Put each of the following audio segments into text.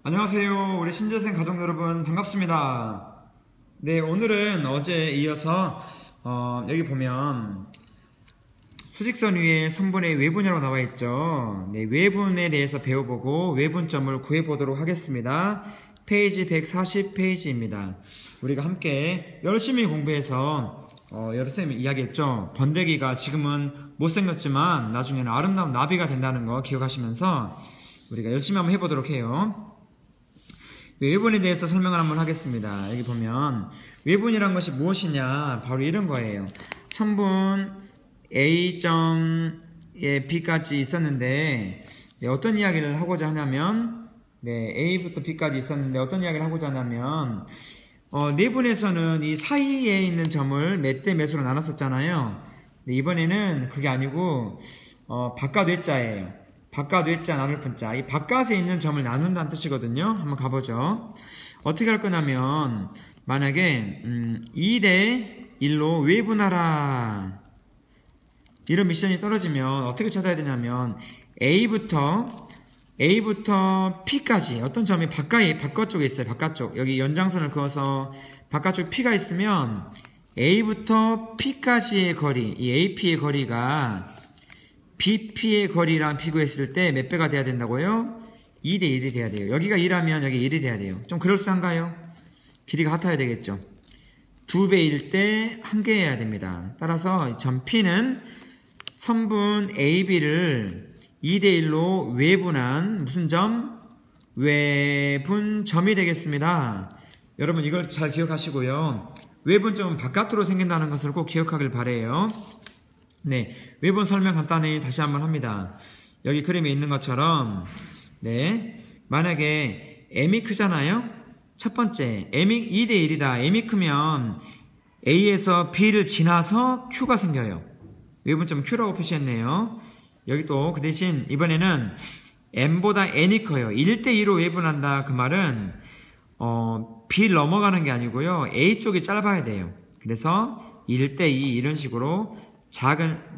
안녕하세요. 우리 신재생 가족 여러분 반갑습니다. 네, 오늘은 어제에 이어서 여기 보면 수직선 위에 선분의 외분이라고 나와 있죠. 네, 외분에 대해서 배워보고 외분점을 구해보도록 하겠습니다. 페이지 140페이지입니다. 우리가 함께 열심히 공부해서 여러 선생님이 이야기했죠. 번데기가 지금은 못생겼지만 나중에는 아름다운 나비가 된다는 거 기억하시면서 우리가 열심히 한번 해보도록 해요. 외분에 대해서 설명을 한번 하겠습니다. 여기 보면 외분이란 것이 무엇이냐, 바로 이런 거예요. 선분 A점에 B까지 있었는데 어떤 이야기를 하고자 하냐면 A부터 B까지 있었는데 어떤 이야기를 하고자 하냐면 내분에서는 이 사이에 있는 점을 몇 대 몇으로 나눴었잖아요. 이번에는 그게 아니고 바깥 외자예요. 바깥 외자 나눌 분자, 이 바깥에 있는 점을 나눈다는 뜻이거든요. 한번 가보죠. 어떻게 할 거냐면 만약에 2대 1로 외분하라 이런 미션이 떨어지면 어떻게 찾아야 되냐면 A부터 P까지 어떤 점이 바깥쪽에 있어요. 바깥쪽, 여기 연장선을 그어서 바깥쪽 P가 있으면 A부터 P까지의 거리, 이 AP의 거리가 BP의 거리랑 비교했을 때 몇 배가 돼야 된다고요? 2대 1이 돼야 돼요. 여기가 2라면 여기 1이 돼야 돼요. 좀 그럴싸한가요? 길이가 같아야 되겠죠. 2배일 때 1개여야 됩니다. 따라서 점 P는 선분 AB를 2대 1로 외분한 무슨 점? 외분점이 되겠습니다. 여러분 이걸 잘 기억하시고요. 외분점은 바깥으로 생긴다는 것을 꼭 기억하길 바래요. 네, 외분 설명 간단히 다시 한번 합니다. 여기 그림에 있는 것처럼 만약에 M이 크잖아요. 첫 번째 M이 2대 1이다. M이 크면 A에서 B를 지나서 Q가 생겨요. 외분점 Q라고 표시했네요. 여기 또 그 대신 이번에는 M보다 N이 커요. 1대 2로 외분한다. 그 말은 B를 넘어가는 게 아니고요. A 쪽이 짧아야 돼요. 그래서 1대 2 이런 식으로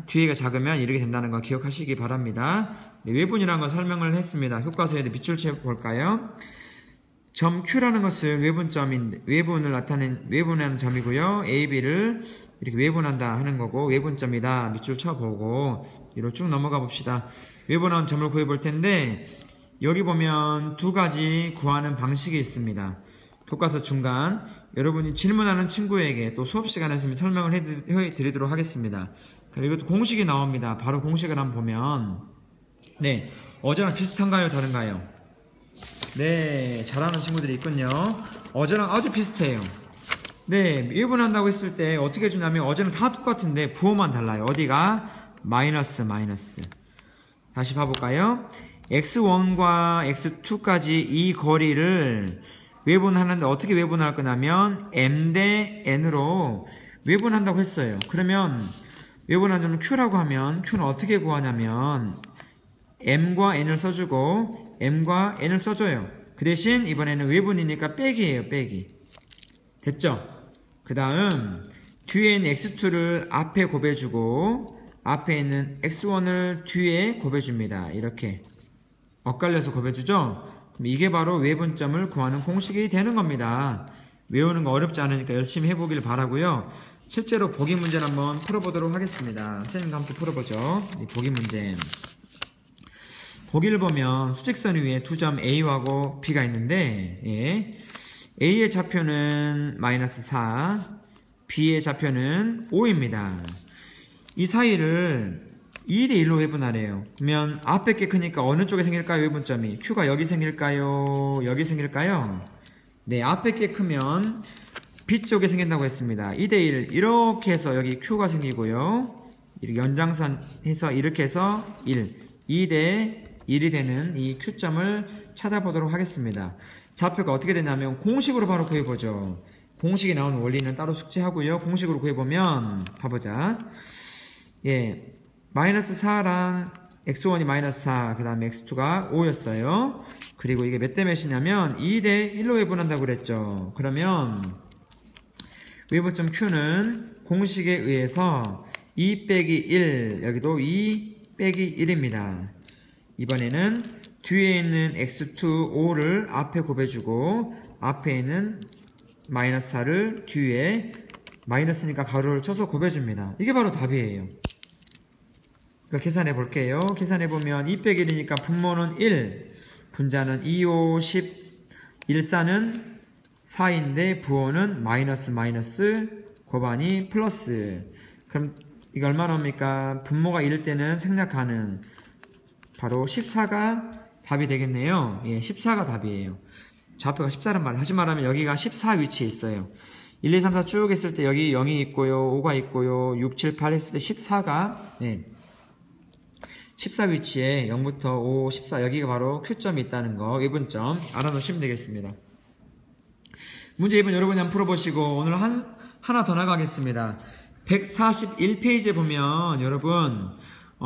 뒤에가 작으면 이렇게 된다는 거 기억하시기 바랍니다. 외분이라는 거 설명을 했습니다. 교과서에 밑줄 채워 볼까요? 점 Q라는 것은 외분을 외분하는 점이고요. AB를 이렇게 외분한다 하는 거고 외분점이다. 밑줄 쳐보고 뒤로 쭉 넘어가 봅시다. 외분한 점을 구해 볼 텐데 여기 보면 두 가지 구하는 방식이 있습니다. 교과서 중간 여러분이 질문하는 친구에게 또 수업 시간에 설명을 해드리도록 하겠습니다. 그리고 또 공식이 나옵니다. 바로 공식을 한번 보면 어제랑 비슷한가요? 다른가요? 네, 잘하는 친구들이 있군요. 어제랑 아주 비슷해요. 외분한다고 했을 때 어떻게 해주냐면 어제는 다 똑같은데 부호만 달라요. 어디가? 마이너스. 다시 봐볼까요? x1과 x2까지 이 거리를 외분하는데 어떻게 외분할 거냐면 M 대 N으로 외분한다고 했어요. 그러면 외분한 점을 Q라고 하면 Q는 어떻게 구하냐면 M과 N을 써주고 M과 N을 써줘요. 그 대신 이번에는 외분이니까 빼기예요. 빼기. 됐죠? 그 다음 뒤에 있는 x2를 앞에 곱해주고 앞에 있는 x1을 뒤에 곱해줍니다. 이렇게 엇갈려서 곱해주죠? 이게 바로 외분점을 구하는 공식이 되는 겁니다. 외우는 거 어렵지 않으니까 열심히 해보길 바라고요. 실제로 보기 문제를 한번 풀어보도록 하겠습니다. 선생님과 함께 풀어보죠. 보기 문제. 보기를 보면 수직선 위에 두 점 A하고 B가 있는데 A의 좌표는 마이너스 4, B의 좌표는 5입니다. 이 사이를 2대 1로 외분하래요. 그러면 앞에 게 크니까 어느 쪽에 생길까요? 외분점이 Q가 여기 생길까요? 여기 생길까요? 네, 앞에 게 크면 B 쪽에 생긴다고 했습니다. 2대 1 이렇게 해서 여기 Q가 생기고요. 이렇게 연장선 해서 이렇게 해서 1, 2대 1이 되는 이 Q점을 찾아보도록 하겠습니다. 좌표가 어떻게 되냐면 공식으로 바로 구해보죠. 공식이 나오는 원리는 따로 숙지하고요. 공식으로 구해보면 가보자. 마이너스 4랑 x1이 마이너스 4, 그 다음에 x2가 5였어요. 그리고 이게 몇 대 몇이냐면 2대 1로 외분한다고 그랬죠. 그러면 외분점 Q는 공식에 의해서 2 빼기 1, 여기도 2 빼기 1입니다. 이번에는 뒤에 있는 x2, 5를 앞에 곱해주고 앞에 있는 마이너스 4를 뒤에 마이너스니까 가로를 쳐서 곱해줍니다. 이게 바로 답이에요. 계산해 볼게요. 계산해 보면 2 빼기 1이니까 분모는 1, 분자는 2, 5, 10, 1, 4는 4인데 부호는 마이너스 곱하니 플러스. 그럼 이거 얼마 나옵니까? 분모가 1일 때는 생략 가능. 바로 14가 답이 되겠네요. 예, 14가 답이에요. 좌표가 14란 말이에요. 다시 말하면 여기가 14 위치에 있어요. 1, 2, 3, 4 쭉 했을 때 여기 0이 있고요. 5가 있고요. 6, 7, 8 했을 때 14가 14 위치에 0부터 5, 14 여기가 바로 Q점이 있다는 거 외분점 알아놓으시면 되겠습니다. 문제 2번 여러분이 한번 풀어보시고 오늘 하나 더 나가겠습니다. 141페이지에 보면 여러분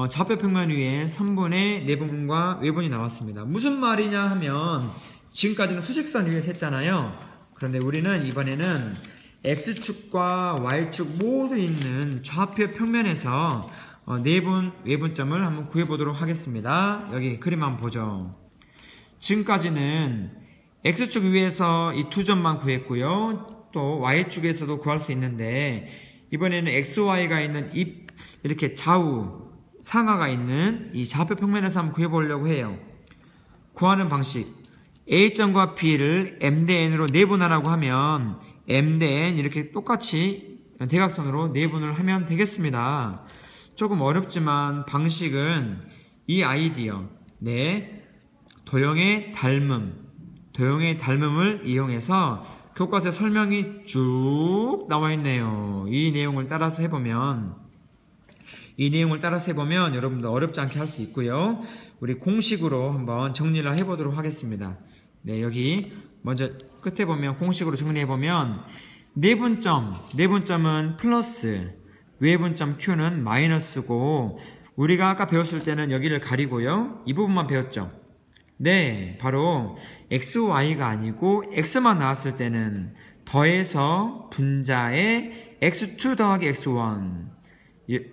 좌표 평면 위에 선분의 내분과 외분이 나왔습니다. 무슨 말이냐 하면 지금까지는 후직선 위에서 했잖아요. 그런데 우리는 이번에는 X축과 Y축 모두 있는 좌표 평면에서 내분, 외분점을 한번 구해보도록 하겠습니다. 여기 그림 한번 보죠. 지금까지는 X축 위에서 이 두 점만 구했고요. 또 Y축에서도 구할 수 있는데 이번에는 XY가 있는 이렇게 좌우 상하가 있는 이 좌표 평면에서 한번 구해보려고 해요. 구하는 방식 A점과 B를 M 대 N으로 내분하라고 하면 M 대 N 이렇게 똑같이 대각선으로 내분을 하면 되겠습니다. 조금 어렵지만 방식은 이 아이디어 도형의 닮음을 이용해서 교과서에 설명이 쭉 나와 있네요. 이 내용을 따라서 해보면 여러분도 어렵지 않게 할 수 있고요. 우리 공식으로 한번 정리를 해보도록 하겠습니다. 여기 먼저 끝에 보면 공식으로 정리해보면 내분점은 플러스, 외분점 Q는 마이너스고 우리가 아까 배웠을 때는 여기를 가리고요. 이 부분만 배웠죠. 바로 XY가 아니고 X만 나왔을 때는 더해서 분자의 X2 더하기 X1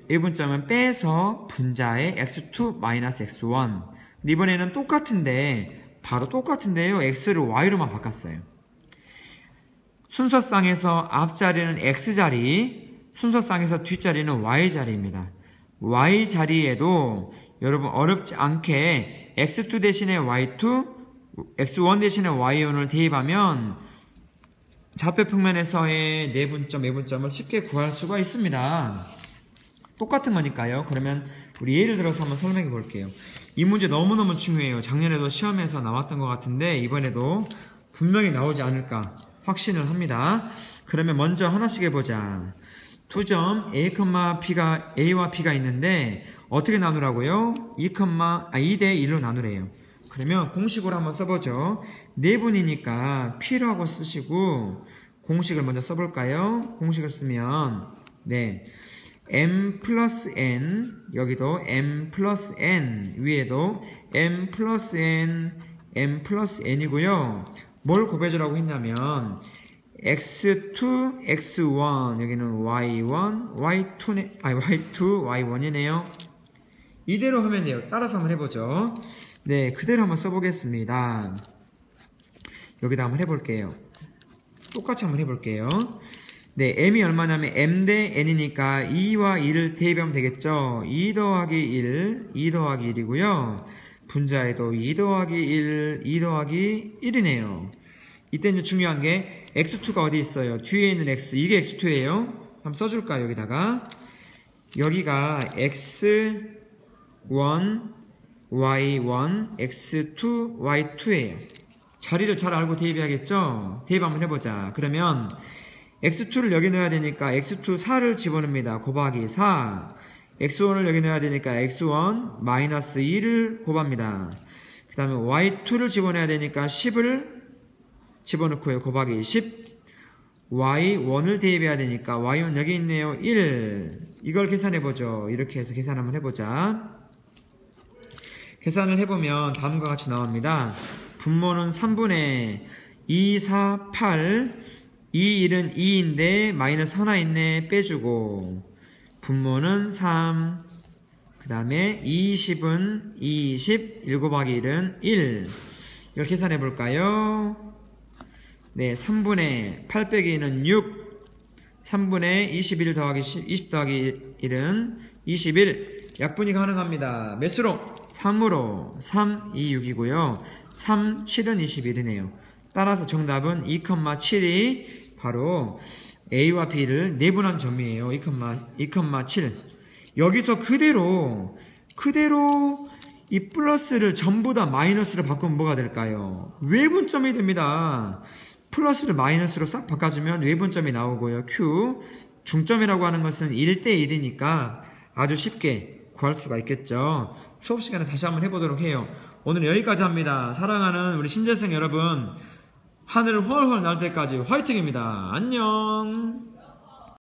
외분점은 빼서 분자의 X2 마이너스 X1 이번에는 똑같은데요. X를 Y로만 바꿨어요. 순서상에서 앞자리는 X자리, 순서상에서 뒷자리는 Y자리입니다. Y자리에도 여러분 어렵지 않게 X2 대신에 Y2, X1 대신에 Y1을 대입하면 좌표 평면에서의 내분점, 외분점을 쉽게 구할 수가 있습니다. 똑같은 거니까요. 그러면 우리 예를 들어서 한번 설명해 볼게요. 이 문제 너무너무 중요해요. 작년에도 시험에서 나왔던 것 같은데 이번에도 분명히 나오지 않을까 확신을 합니다. 그러면 먼저 하나씩 해보자. 두 점 A와 B가 있는데 어떻게 나누라고요? 2 대 1로 나누래요. 그러면 공식으로 한번 써보죠. 내분이니까 P라고 쓰시고 공식을 먼저 써볼까요? 공식을 쓰면 M 플러스 N, 여기도 M 플러스 N, 위에도 M 플러스 N, M 플러스 N이고요. 뭘 곱해주라고 했냐면 X2, X1, 여기는 Y1, Y2, Y1이네요. 이대로 하면 돼요. 따라서 한번 해보죠. 그대로 한번 써보겠습니다. 여기다 한번 해볼게요. 똑같이 한번 해볼게요. M이 얼마냐면 M 대 N이니까 2와 2를 대입하면 되겠죠. 2 더하기 1, 2 더하기 1이고요. 분자에도 2 더하기 1, 2 더하기 1이네요. 이때 이제 중요한 게 X2가 어디 있어요? 뒤에 있는 X, 이게 X2예요. 한번 써줄까요? 여기다가 여기가 X1, Y1, X2, Y2예요. 자리를 잘 알고 대입해야겠죠? 대입 한번 해보자. 그러면 X2를 여기 넣어야 되니까 X2 4를 집어넣습니다. 곱하기 4. X1을 여기 넣어야 되니까 X1 마이너스 2를 곱합니다. 그 다음에 Y2를 집어넣어야 되니까 10을 집어넣고요. 곱하기 10. Y1을 대입해야 되니까 Y1 여기 있네요. 1. 이걸 계산해보죠. 이렇게 해서 계산 한번 해보자. 계산을 해보면 다음과 같이 나옵니다. 분모는 3분의 2, 4, 8 2, 1은 2인데 마이너스 하나 있네 빼주고 분모는 3 그 다음에 20은 20, 1 곱하기 1은 1. 이걸 계산해 볼까요? 네, 3분의 8 빼기 2는 6. 3분의 21 더하기 20 더하기 1은 21. 약분이 가능합니다. 몇으로? 3으로. 3, 2, 6이고요. 3, 7은 21이네요. 따라서 정답은 2,7이 바로 A와 B를 내분한 점이에요. 2,7. 여기서 그대로 이 플러스를 전부 다 마이너스로 바꾸면 뭐가 될까요? 외분점이 됩니다. 플러스를 마이너스로 싹 바꿔주면 외분점이 나오고요. Q 중점이라고 하는 것은 1대1이니까 아주 쉽게 구할 수가 있겠죠. 수업 시간에 다시 한번 해보도록 해요. 오늘 여기까지 합니다. 사랑하는 우리 신재생 여러분, 하늘 훨훨 날 때까지 화이팅입니다. 안녕.